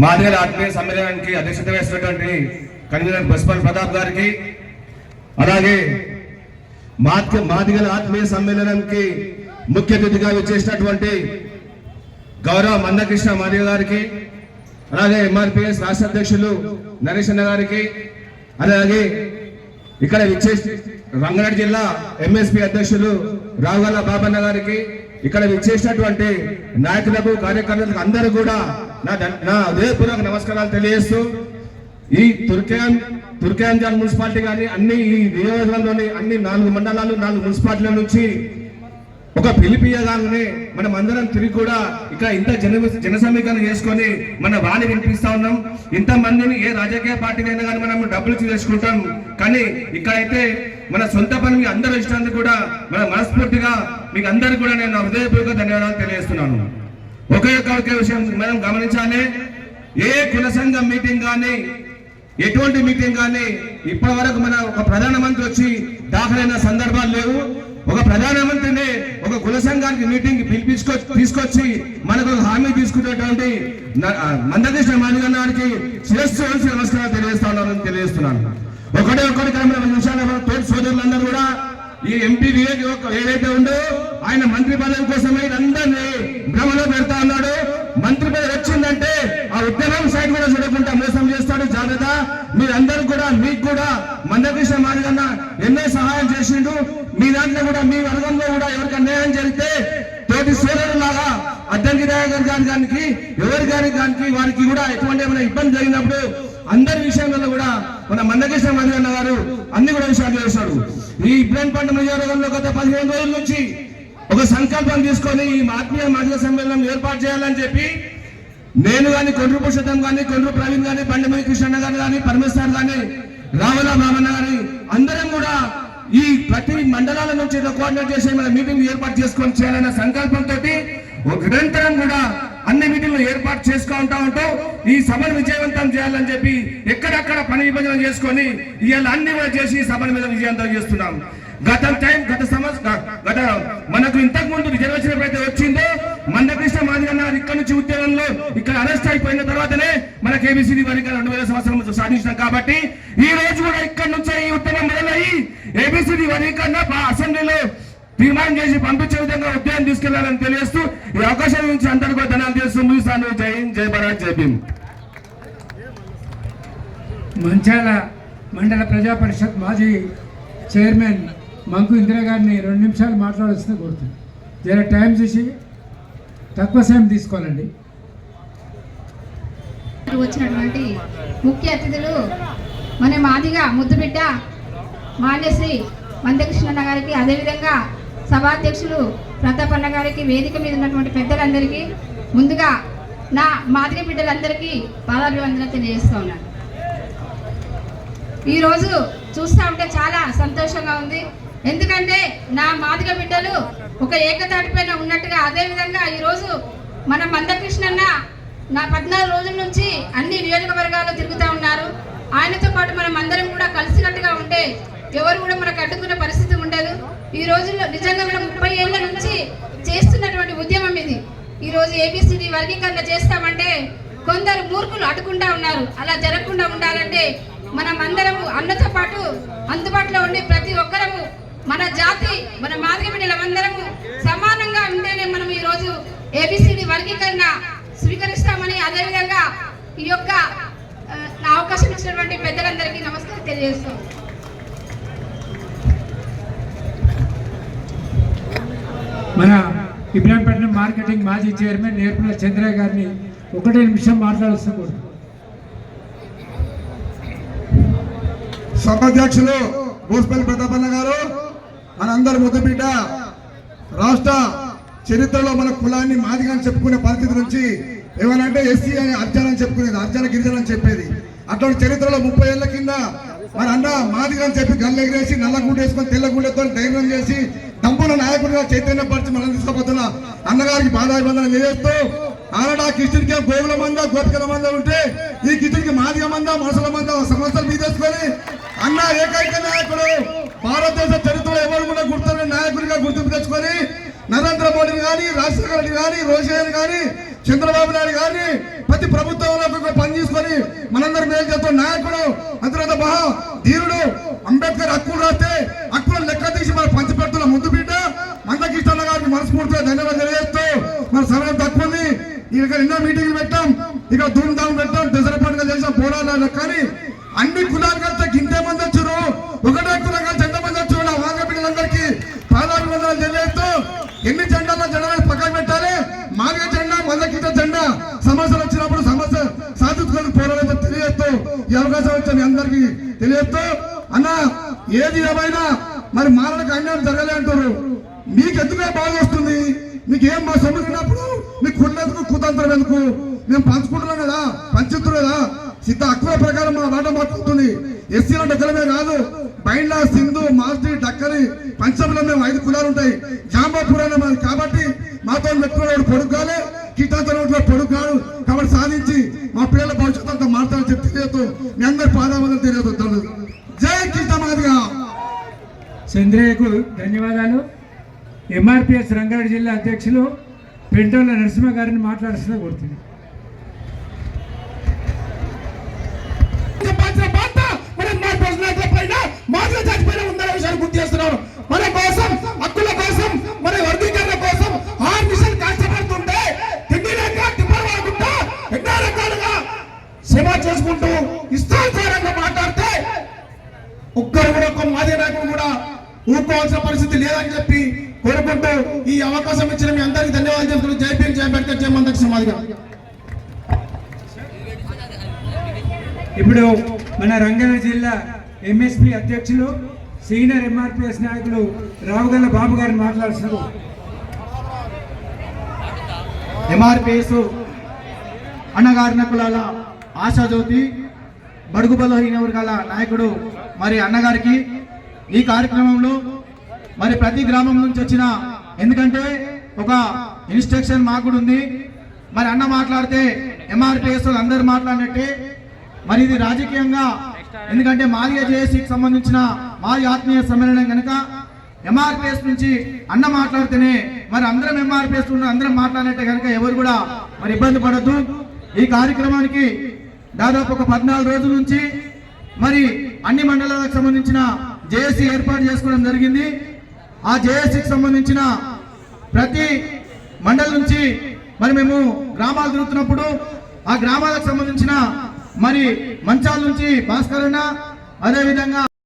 మాదిగల ఆత్మీయ సమ్మేళనానికి అధ్యక్షత వహిస్తున్నటువంటి కన్వీనర్ బస్పల్ ప్రతాప్ గారికి, అలాగే మాదిగల ఆత్మీయ సమ్మేళనానికి ముఖ్య అతిథిగా విచ్చేసినటువంటి గౌరవ మందకృష్ణ మాదిగ గారికి, అలాగే ఎంఆర్పిఎస్ రాష్ట్ర అధ్యక్షులు నరేష్ అన్న గారికి, అలాగే ఇక్కడ విచ్చేసి రంగారెడ్డి జిల్లా ఎంఎస్పి అధ్యక్షులు రావుగల్ల బాబన్న గారికి, ఇక్కడ విచ్చేసినటువంటి నాయకులకు కార్యకర్తలకు అందరూ కూడా నా హృదయపూర్వక నమస్కారాలు తెలియజేస్తూ, ఈ తుర్కయాంజాన్ మున్సిపాలిటీ కానీ అన్ని ఈ నియోజకవర్గంలోని అన్ని 4 మండలాలు 4 మున్సిపాలిటీల నుంచి ఒక పిలిపియగానే మనం అందరం తిరిగి కూడా ఇక్కడ ఇంత జన సమీకరణ చేసుకొని మన వాణి వినిపిస్తా ఉన్నాం. ఇంతమందిని ఏ రాజకీయ పార్టీకైనా కానీ మనం డబ్బులు చేసుకుంటాం, కానీ ఇక్కడైతే మన సొంత పని మీ అందరూ ఇష్టాన్ని కూడా మన మనస్ఫూర్తిగా మీకు అందరికీ కూడా నేను హృదయపూర్వక ధన్యవాదాలు తెలియజేస్తున్నాను. ఒకే విషయం మనం గమనించాలి, ఏ కుల సంఘం మీటింగ్ కానీ ఎటువంటి మీటింగ్ కానీ ఇప్పటి వరకు మన ఒక ప్రధానమంత్రి వచ్చి దాఖలైన సందర్భాలు లేవు. ఒక ప్రధానమంత్రిని ఒక కుల సంఘానికి మీటింగ్ తీసుకొచ్చి మనకు ఒక హామీ తీసుకునేటువంటి మందకృష్ణ మాదిగ గారికి శిరస్సు వంచి నమస్కారాలు తెలియజేస్తున్నాను. ఒకటి విషయాలు తోటి సోదరులందరూ కూడా ఈ ఎంపీ వివేక్ ఏదైతే ఉందో ఆయన మంత్రి పదవి కోసమే అందరినీ భ్రమలో పెడతా ఉన్నాడు. మంత్రి పదవి వచ్చిందంటే ఆ ఉద్యమం సైడ్ కూడా చూడకుండా మోసం చేస్తాడు. జాగ్రత్త. మీరందరూ కూడా మీకు కూడా మందకృష్ణ మాదిగ ఎన్నో సహాయం చేసిండు. మీ దాంట్లో కూడా మీ వర్గంలో కూడా ఎవరికి అన్యాయం జరిగితే తోటి సోదరులాగా అద్దంకి దయాకర్ గారికి ఎవరి గారికి వారికి కూడా ఎటువంటి ఏమైనా ఇబ్బంది జరిగినప్పుడు అందరి విషయంలో కూడా మన మందకృష్ణ మాదిగ గారు అన్ని కూడా విషయాలు చేశాడు. ఈ ఇబ్రాహీంపట్నం నియోజకవర్గంలో గత 15 రోజుల నుంచి ఒక సంకల్పం తీసుకొని ఈ ఆత్మీయ మాదిగ సమ్మేళనం ఏర్పాటు చేయాలని చెప్పి నేను కానీ కొండ్రు పురుషోత్తం కానీ కొండ్రు ప్రవీణ్ కానీ బండిమణి కృష్ణ గారు కానీ పరమేశ్వర్ కానీ రావుల బామన్న గారి అందరం కూడా ఈ ప్రతి మండలాల నుంచి కోఆర్డినేట్ చేసే మన మీటింగ్ ఏర్పాటు చేసుకొని చేయాలన్న సంకల్పంతో నిరంతరం కూడా అన్ని మీటింగ్లు ఏర్పాటు చేసుకుంటా ఉంటాం. ఈ సభను విజయవంతం చేయాలని చెప్పి ఎక్కడక్కడ పని విభజన చేసుకొని ఇవాళ అన్ని కూడా చేసి సభను మీద విజయవంతం చేస్తున్నాం. గత మనకు ఇంతకు ముందు రిజర్వేషన్ ఎప్పుడైతే వచ్చిందో మందకృష్ణ మాదిగ గారు ఇక్కడ నుంచి ఉద్యోగంలో ఇక్కడ అరెస్ట్ అయిపోయిన తర్వాతనే మనకు ఏబిసిడి వర్గీకరణ 2000 సంవత్సరం సాధించినాం. కాబట్టి ఈ రోజు కూడా ఇక్కడ నుంచే ఈ ఉద్యమం మొదలయ్యి ఏబిసిడి వర్గీకరణ అసెంబ్లీలో తీర్మానం చేసి పంపించే విధంగా ఉద్యమం తీసుకెళ్లాలని తెలియజేస్తూ ఈ అవకాశం నుంచి అందరికీ ధన్యవాదాలు చేస్తూ ముగిస్తాను. జై హింద్, జై భారత్, జై భీమ్. మంచాల మండల ప్రజా పరిషత్ మాజీ చైర్మన్ మంకు ఇందిరా గారిని 2 నిమిషాలు మాట్లాడాల్సింది కోరుతుంది. జర టైం చూసి తక్కువ సమయం తీసుకోవాలండి. వచ్చినటువంటి ముఖ్య అతిథులు మన మాదిగ ముద్దుబిడ్డ మాన్యశ్రీ మందకృష్ణ గారికి, అదేవిధంగా సభాధ్యక్షులు ప్రతాపన్న గారికి, వేదిక మీద ఉన్నటువంటి పెద్దలందరికీ ముందుగా నా మాదిగ బిడ్డలందరికీ పాదాభివందన తెలియజేస్తూ ఉన్నాను. ఈరోజు చూస్తూ ఉంటే చాలా సంతోషంగా ఉంది. ఎందుకంటే నా మాదిగ బిడ్డలు ఒక ఏకతాటిపైన ఉన్నట్టుగా, అదేవిధంగా ఈరోజు మన మందకృష్ణన్న నా 14 రోజుల నుంచి అన్ని నియోజకవర్గాల్లో తిరుగుతూ ఉన్నారు. ఆయనతో పాటు మనం అందరం కూడా కలిసికట్టుగా ఉంటే ఎవరు కూడా మనకు అడ్డుకునే పరిస్థితి ఉండదు. ఈ రోజుల్లో నిజంగా మనం 30 ఏళ్ల నుంచి చేస్తున్నటువంటి ఉద్యమం ఇది. ఈరోజు ఏబిసిడి వర్గీకరణ చేస్తామంటే కొందరు మూర్ఖులు అడ్డుకుంటా ఉన్నారు. అలా జరగకుండా ఉండాలంటే మనం అందరము అన్నతో పాటు అందుబాటులో ఉండి ప్రతి ఒక్కరము మన జాతి మన మాదిగ బిడ్డలందరము సమానంగా ఉంటేనే మనం ఈరోజు ఏబిసిడి వర్గీకరణ స్వీకరిస్తామని, అదేవిధంగా ఈ యొక్క అవకాశం ఇచ్చినటువంటి పెద్దలందరికీ నమస్కారం తెలియజేస్తాం. మన ఇబ్రాహీంపట్నం మార్కెటింగ్ మాజీ చైర్మన్ నేర్పుల చంద్రయ్య గారిని 1 నిమిషం మాట్లాడాల్సింది కోరుతుంది. సభాధ్యక్షులు బోస్పల్లి ప్రతాపన్న గారు, మనందరి ముద్దుబిడ్డ రాష్ట్ర చరిత్రలో మన కులాన్ని మాదిగా చెప్పుకునే పరిస్థితి నుంచి ఏమనంటే ఎస్సీ అని అర్జన అని చెప్పుకునేది, అర్జన గిరిజన అని చెప్పేది. అటువంటి చరిత్రలో 30 ఏళ్ల కింద మన అన్న మాదిగా అని చెప్పి గల్లు ఎగిరేసి నల్ల గుండె వేసుకొని తెల్ల గుండెతో ధైర్యం చేసి దంపుల నాయకుడిగా చైతన్యపరిచి మనం తీసుకుపోతున్న అన్నగారికి పాదాభివందన చేస్తూ, ఆనడా కిష్టికి గోగుల మంద గోపికల మంద ఉంటే ఈ కిష్టికి మాదిగ మంద మనసుల మంద సంస్థలు మీదేసుకొని అన్న ఏకైక నాయకుడు భారతదేశ చరిత్రలో ఎవరు కూడా గుర్తున్న నాయకుడిగా గుర్తింపు తెచ్చుకొని నరేంద్ర మోడీని కానీ, రాజశేఖర్ రెడ్డి కానీ, రోషయ్యని కానీ చంద్రబాబు నాయుడు గారిని ప్రతి ప్రభుత్వంలో పని తీసుకొని మనందరం మేలు చేస్తున్న నాయకుడు, అంతర్గత మహా ధీరుడు, అంబేద్కర్ హక్కులు రాస్తే హక్కులను లెక్క తీసి మన పంచిపెడుతున్న ముందు బిడ్డ మందకృష్ణ గారికి మనస్ఫూర్తిగా ధన్యవాదాలు తెలియజేస్తూ మన సమయం తక్కువ ఉంది. ఇక్కడ ఎన్నో మీటింగ్లు పెట్టాం, ఇక్కడ ధూమ్ధాం పెట్టాం, దసరా పండుగ చేసాం, పోరాడాలి. కానీ అన్ని కులాలు కలిస్తే ఇంతే మంది వచ్చారు, ఒకటే కులం కలిసి ఎంతమంది వచ్చారు? నా వాంగ బిడ్డలందరికీ పాదాభివందనాలు తెలియజేస్తూ ఎన్ని జెండాల జెండాలు పక్కన పెట్టాలి. మాదిగ జెండా, మందకృష్ణ జెండా సమస్యలు వచ్చినప్పుడు సమస్య సాధించుకొని పోరాడాలని తెలియజేస్తూ ఈ అవకాశం వచ్చి మీ అందరికీ తెలియజేస్తూ, అన్న ఏది ఏమైనా మరి మానవులకు అన్యాయం జరగలే అంటారు. మీకు ఎందుకే బాధ వస్తుంది? మీకు ఏం మా సొమ్ము తిన్నప్పుడు మీకు కుళ్ళెందుకు, కుతంత్రం ఎందుకు? మేము పంచుకుంటున్నాం కదా, పంచుతున్నాం కదా. సిద్ధ హక్కుల ప్రకారం మా వాట మాట్లాడుతుంది. ఎస్సీల డక్కలమే కాదు, బైండ్లా, సింధు, మాస్టి, డక్కరి, పంచంలో మేము 5 కులాలు ఉంటాయి. జాంబాపురాన్ని మాది కాబట్టి మాతో మెట్టుకున్నాడు పొడుగాలే, కిటాతోట్లో పొడుగాడు కాబట్టి సాధించి మా పిల్లల భవిష్యత్తు అంతా మాట్లాడాలని చెప్పి తెలియదు. మీ అందరి పాదాలు తెలియదు. జై కృష్ణ మాదిగా. చంద్రయ్యకు ధన్యవాదాలు. ఎంఆర్పిఎస్ రంగారెడ్డి జిల్లా అధ్యక్షులు పెంటోళ్ళ నరసింహ గారిని మాట్లాడుతున్నా కోరుతుంది. మన కోసం, హక్కుల కోసం, మన వర్గీకరణ కోసం ఆర్మిషన్ కష్టపడుతుంటే తిండి లేక టిప్పర్ వాడుకుంటా ఎన్నో రకాలుగా సేవ చేసుకుంటూ ఇష్టానుసారంగా మాట్లాడితే ఒక్కరు కూడా, ఒక్క మాదిగ నాయకుడు కూడా ఊరుకోవాల్సిన పరిస్థితి లేదని చెప్పి కోరుకుంటూ ఈ అవకాశం ఇచ్చిన మీ అందరికీ ధన్యవాదాలు చెప్తున్నాను. జై భీమ్, జై అంబేద్కర్, జై మందకృష్ణ మాదిగ. ఇప్పుడు మన రంగారెడ్డి జిల్లా ఎంఎస్పి అధ్యక్షులు సీనియర్ ఎంఆర్పిఎస్ నాయకులు రావుగల్ల బాబు గారిని మాట్లాడుతున్నారు. ఎంఆర్పిఎస్ అన్నగారిన కులాల ఆశాజ్యోతి, బడుగు బలహీన వర్గాల నాయకుడు మరి అన్నగారికి ఈ కార్యక్రమంలో మరి ప్రతి గ్రామం నుంచి వచ్చిన, ఎందుకంటే ఒక ఇన్స్ట్రక్షన్ మాకు కూడా ఉంది. మరి అన్న మాట్లాడితే ఎంఆర్పిఎస్ అందరు మాట్లాడినట్టే. మరి ఇది రాజకీయంగా, ఎందుకంటే మాదిగ జేఏసీకి సంబంధించిన మాది ఆత్మీయ సమ్మేళనం కనుక ఎంఆర్పిఎస్ నుంచి అన్న మాట్లాడితేనే మరి అందరం ఎంఆర్పిఎస్ అందరం మాట్లాడినట్టే కనుక ఎవరు కూడా మరి ఇబ్బంది పడద్దు. ఈ కార్యక్రమానికి దాదాపు ఒక 14 రోజుల నుంచి మరి అన్ని మండలాలకు సంబంధించిన జేఏసీ ఏర్పాటు చేసుకోవడం జరిగింది. ఆ జేఏసీకి సంబంధించిన ప్రతి మండలం నుంచి మరి మేము గ్రామాలు తిరుగుతున్నప్పుడు ఆ గ్రామాలకు సంబంధించిన మరి మంచాల నుంచి భాస్కరన్న, అదేవిధంగా